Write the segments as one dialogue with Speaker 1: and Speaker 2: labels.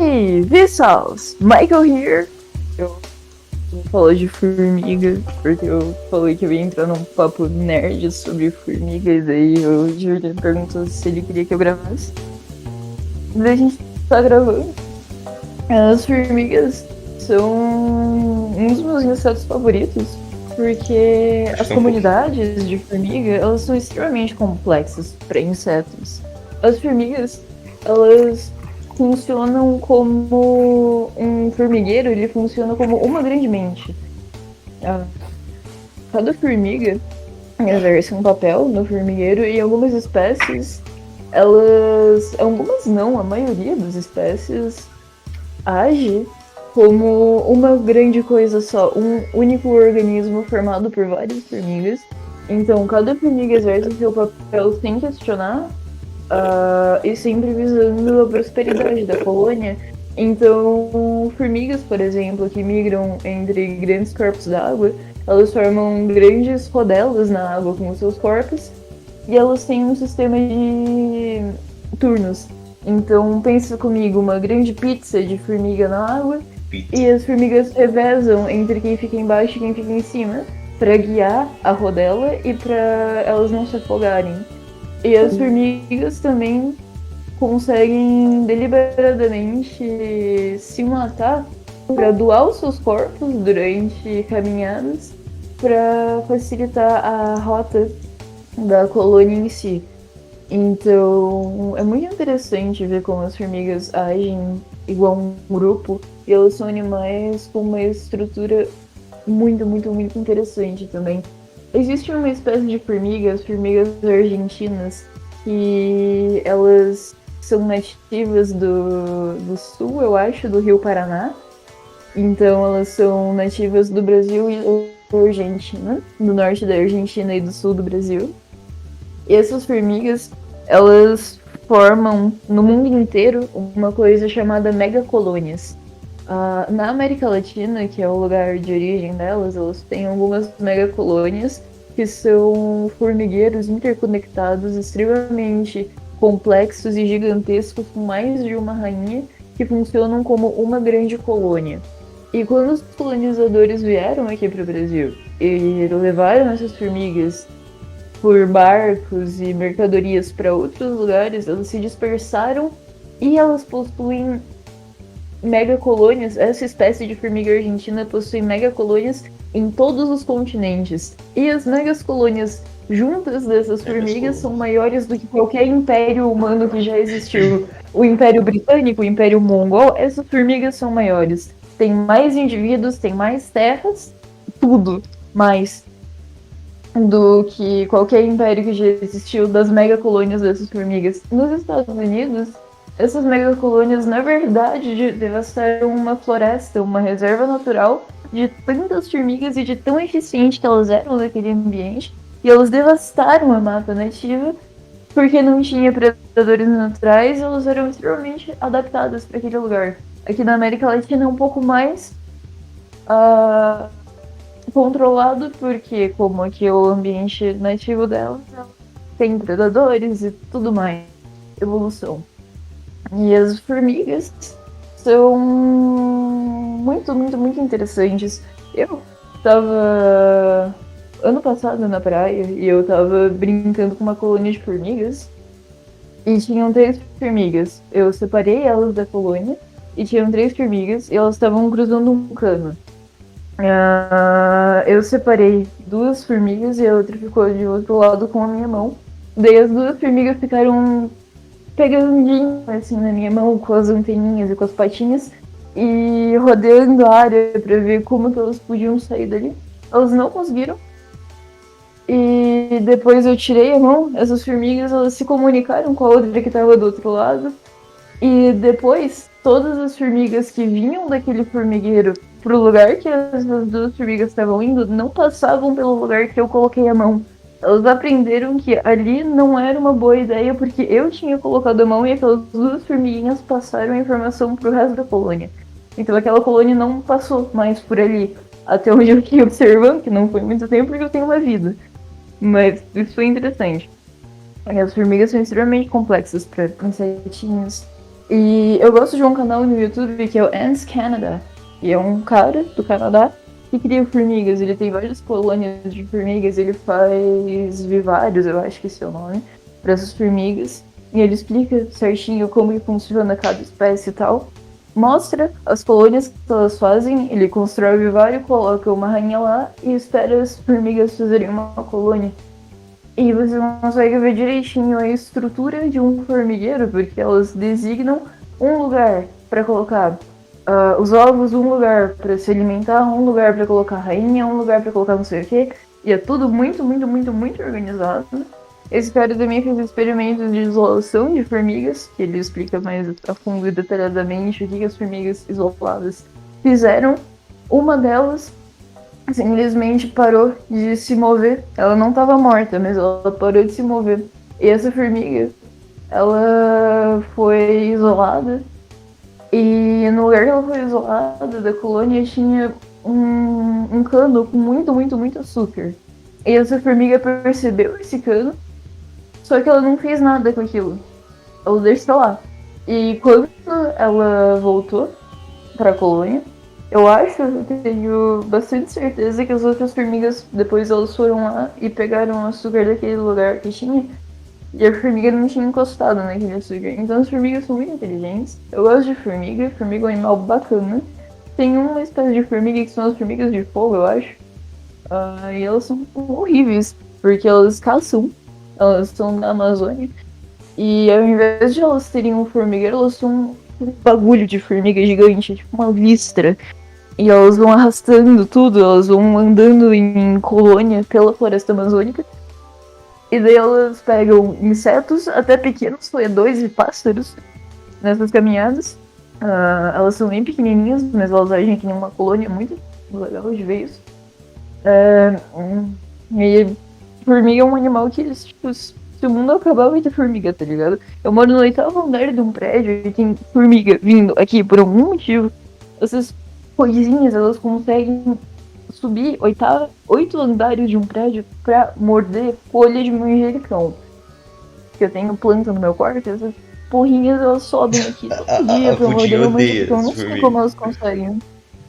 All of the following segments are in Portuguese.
Speaker 1: Hey, Vsauce! Michael here! Eu vou falar de formiga, porque eu falei que eu ia entrar num papo nerd sobre formigas, aí o Julian perguntou se ele queria que eu gravasse. Daí a gente tá gravando. As formigas são um dos meus insetos favoritos, porque
Speaker 2: Acho
Speaker 1: as
Speaker 2: que é um pouquinho.
Speaker 1: comunidades de formiga, elas são extremamente complexas para insetos. As formigas, elas funcionam como um formigueiro, ele funciona como uma grande mente. Ah, cada formiga exerce um papel no formigueiro e algumas espécies, algumas não, a maioria das espécies age como uma grande coisa só, um único organismo formado por várias formigas. Então, cada formiga exerce o seu papel sem questionar, e sempre visando a prosperidade da colônia. Então, formigas, por exemplo, que migram entre grandes corpos d'água, elas formam grandes rodelas na água com os seus corpos e elas têm um sistema de turnos. Então, pensa comigo, uma grande pizza de formiga na água
Speaker 2: Pizza.
Speaker 1: e as formigas revezam entre quem fica embaixo e quem fica em cima para guiar a rodela e para elas não se afogarem. E as formigas também conseguem deliberadamente se matar para doar os seus corpos durante caminhadas para facilitar a rota da colônia em si. Então, é muito interessante ver como as formigas agem igual um grupo e elas são animais com uma estrutura muito, muito, muito interessante também. Existe uma espécie de formigas, formigas argentinas, que elas são nativas do sul, eu acho, do Rio Paraná. Então elas são nativas do Brasil e da Argentina, do norte da Argentina e do sul do Brasil. E essas formigas, elas formam no mundo inteiro uma coisa chamada megacolônias. Na América Latina, que é o lugar de origem delas, elas têm algumas megacolônias que são formigueiros interconectados, extremamente complexos e gigantescos, com mais de uma rainha, que funcionam como uma grande colônia. E quando os colonizadores vieram aqui para o Brasil e levaram essas formigas por barcos e mercadorias para outros lugares, elas se dispersaram e elas possuem megacolônias. Essa espécie de formiga argentina possui megacolônias em todos os continentes. E as megacolônias juntas dessas formigas são maiores do que qualquer império humano que já existiu. O Império Britânico, o Império Mongol, essas formigas são maiores. Tem mais indivíduos, tem mais terras, tudo mais do que qualquer império que já existiu das megacolônias dessas formigas. Nos Estados Unidos, essas megacolônias, na verdade, devastaram uma floresta, uma reserva natural de tantas formigas e de tão eficiente que elas eram naquele ambiente. E elas devastaram a mata nativa porque não tinha predadores naturais e elas eram extremamente adaptadas para aquele lugar. Aqui na América Latina é um pouco mais controlado, porque como aqui é o ambiente nativo delas, tem predadores e tudo mais. Evolução. E as formigas são muito, muito, muito interessantes. Eu tava ano passado na praia e eu tava brincando com uma colônia de formigas e tinham 3 formigas. Eu separei elas da colônia e tinham 3 formigas e elas estavam cruzando um cano. Eu separei 2 formigas e a outra ficou de outro lado com a minha mão. Daí as 2 formigas ficaram pegandinho assim na minha mão com as anteninhas e com as patinhas e rodeando a área para ver como que elas podiam sair dali. Elas não conseguiram. E depois eu tirei a mão, essas formigas elas se comunicaram com a outra que estava do outro lado. E depois todas as formigas que vinham daquele formigueiro pro lugar que as 2 formigas estavam indo não passavam pelo lugar que eu coloquei a mão. Elas aprenderam que ali não era uma boa ideia porque eu tinha colocado a mão e aquelas 2 formiguinhas passaram a informação pro resto da colônia. Então aquela colônia não passou mais por ali. Até onde eu fiquei observando, que não foi muito tempo porque eu tenho uma vida. Mas isso foi interessante. As formigas são extremamente complexas para insetinhos. E eu gosto de um canal no YouTube que é o Ants Canada. E é um cara do Canadá que cria formigas. Ele tem várias colônias de formigas. Ele faz vivários, eu acho que esse é o nome, para essas formigas. E ele explica certinho como que funciona cada espécie e tal. Mostra as colônias que elas fazem. Ele constrói o vivário, coloca uma rainha lá e espera as formigas fazerem uma colônia. E você consegue ver direitinho a estrutura de um formigueiro, porque elas designam um lugar para colocar os ovos, um lugar para se alimentar, um lugar para colocar a rainha, um lugar para colocar não sei o que. E é tudo muito, muito, muito, muito organizado. Esse cara também fez experimentos de isolação de formigas, que ele explica mais a fundo e detalhadamente o que as formigas isoladas fizeram. Uma delas simplesmente parou de se mover. Ela não estava morta, mas ela parou de se mover. E essa formiga, ela foi isolada. E no lugar que ela foi isolada da colônia tinha um cano com muito, muito, muito açúcar. E essa formiga percebeu esse cano, só que ela não fez nada com aquilo. Ela deixou lá. E quando ela voltou para a colônia, eu tenho bastante certeza que as outras formigas, depois elas foram lá e pegaram o açúcar daquele lugar que tinha, e a formiga não tinha encostado naquele açúcar. Então as formigas são muito inteligentes. Eu gosto de formiga, formiga é um animal bacana. Tem uma espécie de formiga que são as formigas de fogo, eu acho. E elas são horríveis, porque elas caçam, elas são da Amazônia. E ao invés de elas terem um formigueiro, elas são um bagulho de formiga gigante, tipo uma vistra. E elas vão arrastando tudo, elas vão andando em colônia pela floresta amazônica. E daí elas pegam insetos, até pequenos roedores e pássaros, nessas caminhadas. Elas são bem pequenininhas, mas elas agem aqui em uma colônia muito legal de ver isso. E formiga é um animal que, tipo, se o mundo acabar, vai ter formiga, tá ligado? Eu moro no 8º andar de um prédio e tem formiga vindo aqui por algum motivo. Essas coisinhas, elas conseguem subir 8 andares de um prédio pra morder folha de manjericão. Que eu tenho planta no meu quarto, essas porrinhas elas sobem aqui todo dia pra morder meu manjericão. Eu não sei como elas conseguem.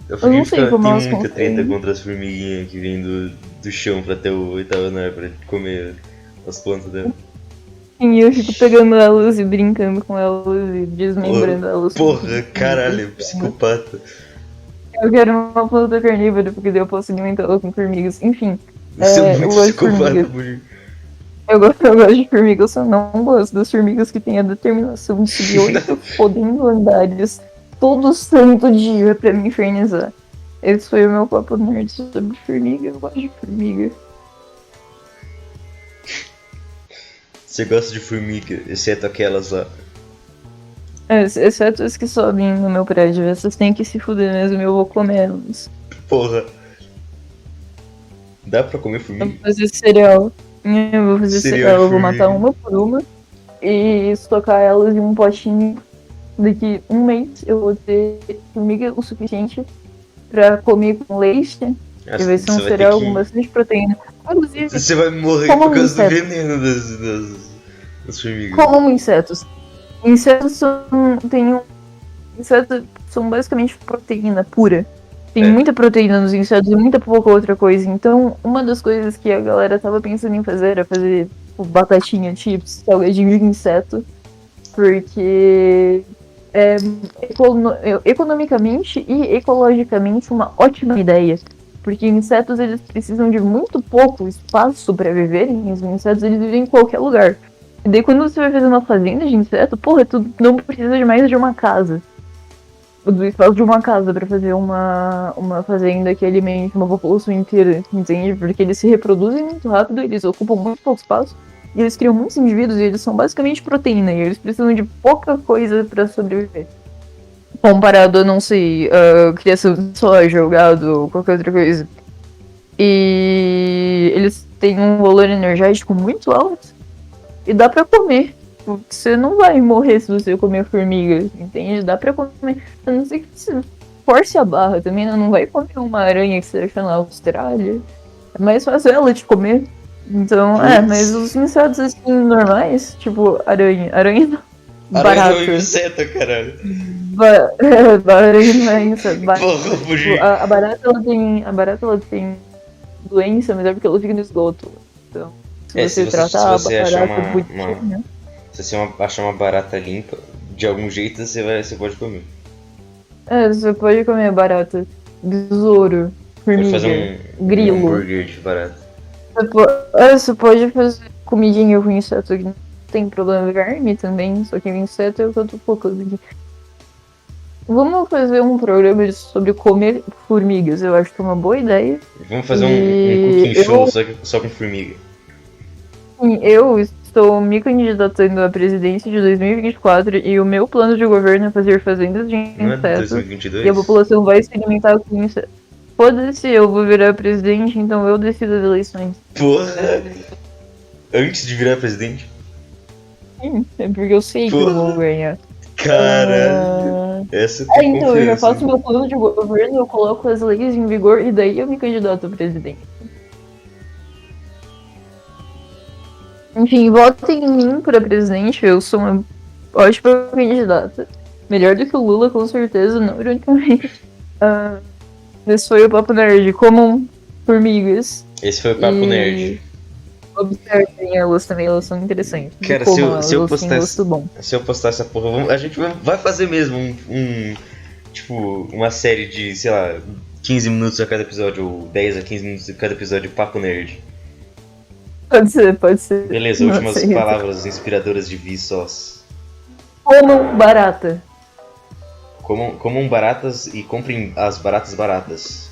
Speaker 1: Eu não sei como
Speaker 2: tem
Speaker 1: elas
Speaker 2: muita treta
Speaker 1: conseguem.
Speaker 2: contra as formiguinhas que vêm do chão pra até o 8º andar pra comer as plantas dela.
Speaker 1: E eu fico pegando elas e brincando com elas e desmembrando elas.
Speaker 2: Porra, caralho, psicopata.
Speaker 1: Eu quero uma planta carnívora, porque daí eu posso alimentá-la com formigas. Enfim,
Speaker 2: Você é
Speaker 1: eu
Speaker 2: muito
Speaker 1: gosto de
Speaker 2: psicopata,
Speaker 1: formigas.
Speaker 2: mulher.
Speaker 1: Eu gosto de formigas, eu só não gosto das formigas que têm a determinação de subir 8 fodendo andares todo santo dia pra me infernizar. Esse foi o meu papo nerd sobre formiga. Eu gosto de formiga.
Speaker 2: Você gosta de formiga, exceto aquelas lá.
Speaker 1: Exceto as que sobem no meu prédio. Essas têm que se fuder mesmo, eu vou comer elas.
Speaker 2: Porra. Dá pra comer
Speaker 1: Eu
Speaker 2: formiga?
Speaker 1: vou fazer cereal. Eu vou fazer cereal, eu vou matar
Speaker 2: formiga.
Speaker 1: uma por uma e estocar elas em um potinho. Daqui um mês eu vou ter formiga o suficiente pra comer com leite. E vai ser um
Speaker 2: Você vai ter
Speaker 1: cereal com
Speaker 2: que.
Speaker 1: bastante proteína. Inclusive,
Speaker 2: Você vai morrer por
Speaker 1: comam
Speaker 2: causa do
Speaker 1: insetos.
Speaker 2: veneno das formigas.
Speaker 1: Comam insetos. Insetos insetos são basicamente proteína pura. Tem
Speaker 2: É.
Speaker 1: muita proteína nos insetos e muita pouca outra coisa. Então, uma das coisas que a galera tava pensando em fazer era fazer tipo, batatinha, chips, salgadinho de inseto. Porque é economicamente e ecologicamente uma ótima ideia. Porque insetos eles precisam de muito pouco espaço para viverem. Os insetos eles vivem em qualquer lugar. E daí quando você vai fazer uma fazenda de inseto, porra, tu não precisa de mais de uma casa. Do espaço de uma casa para fazer uma fazenda que alimente uma população inteira, entende? Porque eles se reproduzem muito rápido, eles ocupam muito pouco espaço, e eles criam muitos indivíduos e eles são basicamente proteína, e eles precisam de pouca coisa para sobreviver. Comparado a, não sei, a criação de soja, ou gado, ou qualquer outra coisa. E eles têm um valor energético muito alto, e dá para comer. Você não vai morrer se você comer formiga, entende? Dá pra comer. A não ser que você force a barra também, não vai comer uma aranha que você acha na Austrália. É mais fácil ela te comer. Então, mas
Speaker 2: Putz.
Speaker 1: os insetos assim, normais, tipo aranha. Aranha não.
Speaker 2: Aranha não é um
Speaker 1: Barata.
Speaker 2: inseto, caralho.
Speaker 1: Ba Aranha não é inseto.
Speaker 2: Porra, fugi.
Speaker 1: A barata ela tem doença, mas é porque ela fica no esgoto. Então, se
Speaker 2: É, se
Speaker 1: você
Speaker 2: você, se
Speaker 1: tratar a
Speaker 2: você achar
Speaker 1: barata
Speaker 2: uma
Speaker 1: bonitinha,
Speaker 2: se você achar uma barata limpa, de algum jeito você pode comer.
Speaker 1: você pode comer barata, besouro,
Speaker 2: Pode fazer
Speaker 1: formiga,
Speaker 2: um
Speaker 1: grilo.
Speaker 2: hambúrguer de barata.
Speaker 1: Você pode fazer comidinha com inseto que não tem problema, verme também, só que o inseto é o que eu tô focando aqui. Vamos fazer um programa sobre comer formigas, eu acho que é uma boa ideia.
Speaker 2: Vamos fazer um
Speaker 1: E
Speaker 2: cooking show só com formiga.
Speaker 1: eu estou me candidatando à presidência de 2024 e o meu plano de governo é fazer fazendas de
Speaker 2: Não é
Speaker 1: insetos e a
Speaker 2: 2022?
Speaker 1: população vai se alimentar com insetos. Foda-se, eu vou virar presidente, então eu decido as eleições.
Speaker 2: Porra! Antes de virar presidente?
Speaker 1: Sim, é porque eu sei que eu vou
Speaker 2: Porra!
Speaker 1: ganhar.
Speaker 2: Caralho! Essa tem
Speaker 1: Então, eu já
Speaker 2: confiança,
Speaker 1: faço
Speaker 2: hein?
Speaker 1: meu plano de governo, eu coloco as leis em vigor e daí eu me candidato a presidente. Enfim, votem em mim para presidente, eu sou uma ótima candidata. Melhor do que o Lula, com certeza, não ironicamente. Esse foi o Papo Nerd. Comam formigas.
Speaker 2: Esse foi o Papo Nerd.
Speaker 1: Observem elas também, elas são interessantes.
Speaker 2: Cara,
Speaker 1: Comam elas,
Speaker 2: se eu
Speaker 1: elas têm
Speaker 2: postar
Speaker 1: gosto bom.
Speaker 2: se eu postar essa porra, a gente vai fazer mesmo tipo, uma série de, sei lá, 15 minutos a cada episódio, ou 10 a 15 minutos a cada episódio de Papo Nerd.
Speaker 1: Pode ser, pode ser.
Speaker 2: Beleza,
Speaker 1: Nossa,
Speaker 2: últimas
Speaker 1: isso.
Speaker 2: palavras inspiradoras de Vsauce.
Speaker 1: Comam barata.
Speaker 2: Comam baratas e comprem as baratas baratas.